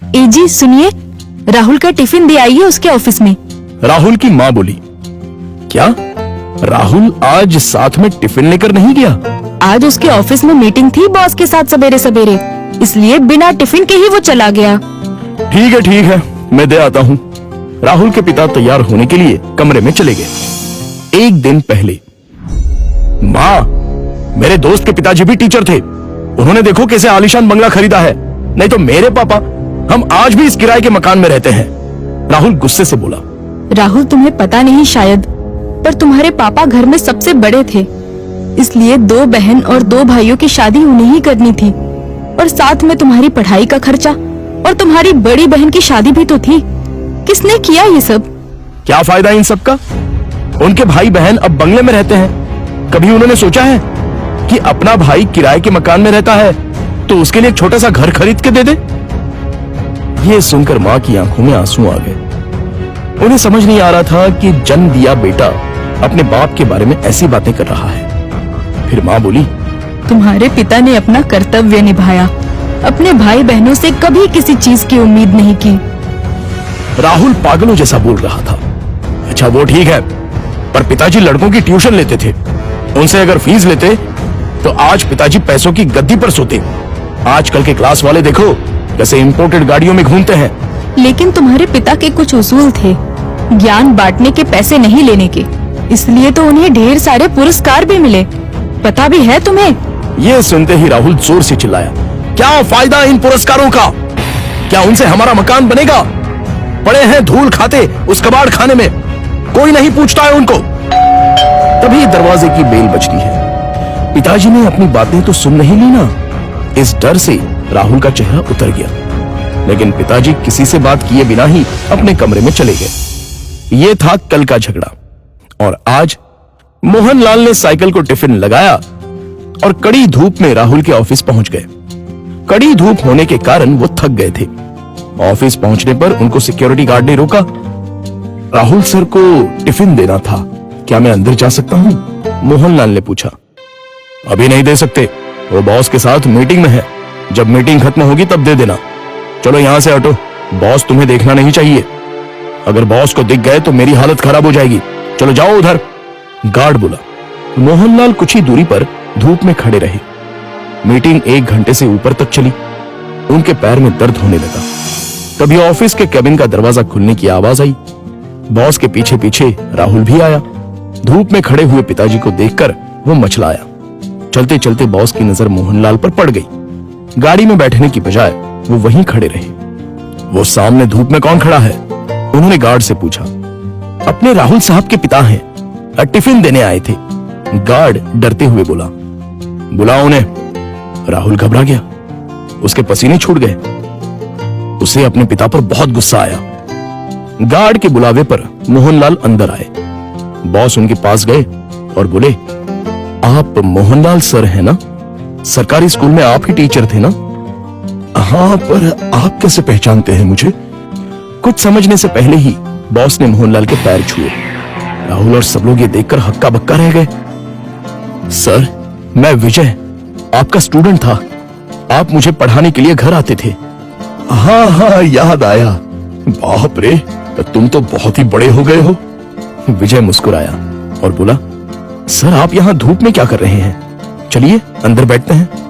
जी सुनिए, राहुल का टिफिन दे आइए उसके ऑफिस में। राहुल की माँ बोली, क्या राहुल आज साथ में टिफिन लेकर नहीं गया? आज उसके ऑफिस में मीटिंग थी बॉस के साथ सवेरे सवेरे, इसलिए बिना टिफिन के ही वो चला गया। ठीक है, मैं दे आता हूँ। राहुल के पिता तैयार होने के लिए कमरे में चले गए। एक दिन पहले, माँ, मेरे दोस्त के पिताजी भी टीचर थे। उन्होंने देखो कैसे आलीशान बंगला खरीदा है। नहीं तो मेरे पापा, हम आज भी इस किराए के मकान में रहते हैं। राहुल गुस्से से बोला। राहुल, तुम्हें पता नहीं शायद, पर तुम्हारे पापा घर में सबसे बड़े थे, इसलिए 2 बहन और 2 भाइयों की शादी उन्हें ही करनी थी, और साथ में तुम्हारी पढ़ाई का खर्चा, और तुम्हारी बड़ी बहन की शादी भी तो थी। किसने किया ये सब? क्या फायदा इन सब का? उनके भाई बहन अब बंगले में रहते हैं। कभी उन्होंने सोचा है कि अपना भाई किराए के मकान में रहता है तो उसके लिए एक छोटा सा घर खरीद के दे दे? ये सुनकर माँ की आंखों में आंसू आ गए। उन्हें समझ नहीं आ रहा था कि जन्म दिया बेटा अपने बाप के बारे में ऐसी बातें कर रहा है। फिर माँ बोली, तुम्हारे पिता ने अपना कर्तव्य निभाया, अपने भाई बहनों से कभी किसी चीज की उम्मीद नहीं की। राहुल पागलों जैसा बोल रहा था। अच्छा वो ठीक है, पर पिताजी लड़कों की ट्यूशन लेते थे। उनसे अगर फीस लेते तो आज पिताजी पैसों की गद्दी पर सोते। आजकल के क्लास वाले देखो कैसे इंपोर्टेड गाड़ियों में घूमते हैं। लेकिन तुम्हारे पिता के कुछ उसूल थे, ज्ञान बांटने के, पैसे नहीं लेने के, इसलिए तो उन्हें ढेर सारे पुरस्कार भी मिले। पता भी है तुम्हें? ये सुनते ही राहुल जोर से चिल्लाया, क्या फायदा इन पुरस्कारों का? क्या उनसे हमारा मकान बनेगा? पड़े हैं धूल खाते उस कबाड़ खाने में, कोई नहीं पूछता है उनको। तभी दरवाजे की बेल बजती है। पिताजी ने अपनी बातें तो सुन नहीं ली ना। इस डर से राहुल का चेहरा उतर गया, लेकिन पिताजी किसी से बात किए बिना ही अपने कमरे में चले गए। ये था कल का झगड़ा, और आज मोहनलाल ने साइकिल को टिफिन लगाया और कड़ी धूप में राहुल के ऑफिस पहुंच गए। कड़ी धूप होने के कारण वो थक गए थे। ऑफिस पहुंचने पर उनको सिक्योरिटी गार्ड ने रोका। राहुल सर को टिफिन देना था, क्या मैं अंदर जा सकता हूं? मोहनलाल ने पूछा। अभी नहीं दे सकते, वो बॉस के साथ मीटिंग में है। जब मीटिंग खत्म होगी तब दे देना। चलो यहां से हटो, बॉस तुम्हें देखना नहीं चाहिए। अगर बॉस को दिख गए तो मेरी हालत खराब हो जाएगी। चलो जाओ उधर, गार्ड बोला। मोहनलाल कुछ ही दूरी पर धूप में खड़े रहे। मीटिंग 1 घंटे से ऊपर तक चली। उनके पैर में दर्द होने लगा। तभी ऑफिस के केबिन का दरवाजा खुलने की आवाज आई। बॉस के पीछे पीछे राहुल भी आया। धूप में खड़े हुए पिताजी को देखकर वो मचलाया। चलते चलते बॉस की नजर मोहनलाल पर पड़ गई। गाड़ी में बैठने की बजाय वो वहीं खड़े रहे। वो सामने धूप में कौन खड़ा है? उन्होंने गार्ड से पूछा। अपने राहुल साहब के पिता हैं, टिफिन देने आए थे। गार्ड डरते हुए बोला। बुलाओ उन्हें। राहुल घबरा गया, उसके पसीने छूट गए। उसे अपने पिता पर बहुत गुस्सा आया। गार्ड के बुलावे पर मोहनलाल अंदर आए। बॉस उनके पास गए और बोले, आप मोहनलाल सर हैं ना? सरकारी स्कूल में आप ही टीचर थे ना? हाँ, पर आप कैसे पहचानते हैं मुझे? कुछ समझने से पहले ही बॉस ने मोहनलाल के पैर छुए। राहुल और सब लोग ये देखकर हक्का बक्का रह गए। सर, मैं विजय, आपका स्टूडेंट था। आप मुझे पढ़ाने के लिए घर आते थे। हाँ, याद आया। बाप रे, तुम तो बहुत ही बड़े हो गए हो। विजय मुस्कुराया और बोला, सर आप यहाँ धूप में क्या कर रहे हैं? चलिए अंदर बैठते हैं।